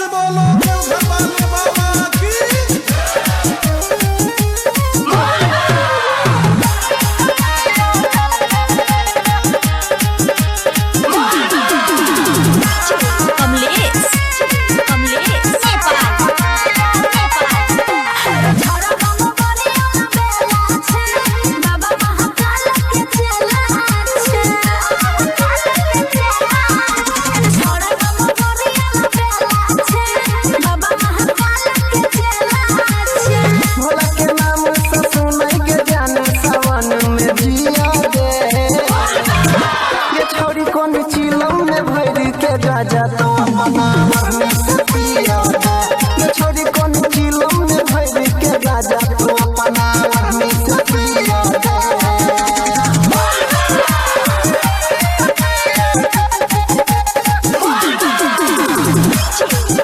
से बोलो देवघर वाले बाबा की। राजा तो अपना मरने से पिया ये छोरी कौन चिलम में भर के राजा तो अपना मरने से पिया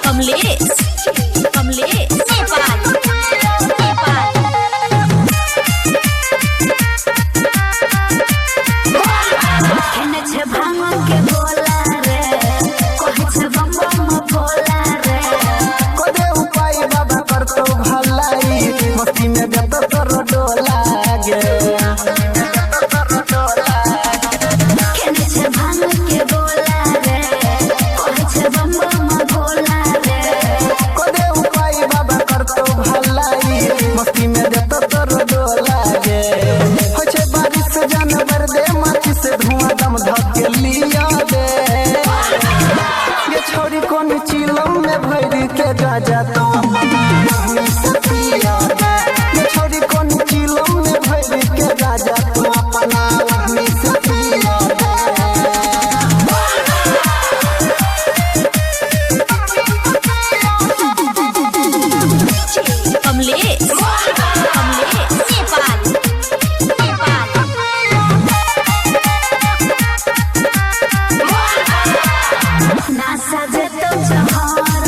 कमलेश कमलेश नेपाल नेपाल केने छे भांग के बोला रे कहे छे बम बम बोला रे कोदे उपाय बाबा कर तो भलाई मस्ती में गत कर डोला गे केने छे भांग के बोला रे कहे छे बम बम बोला रे कोदे उपाय बाबा कर तो भलाई मस्ती में गत कर डोला गे हो छे बारिश जानवर दे माची से धुआं दम धक के लिया दे ये छोरी कौन चिलम में भर के राजा तो अपना मरने से पिया ये छोरी कौन चिलम में भर के राजा तो अपना मरने से पिया कमलेश कमलेश नेपाल नेपाल ना सजे तो जहान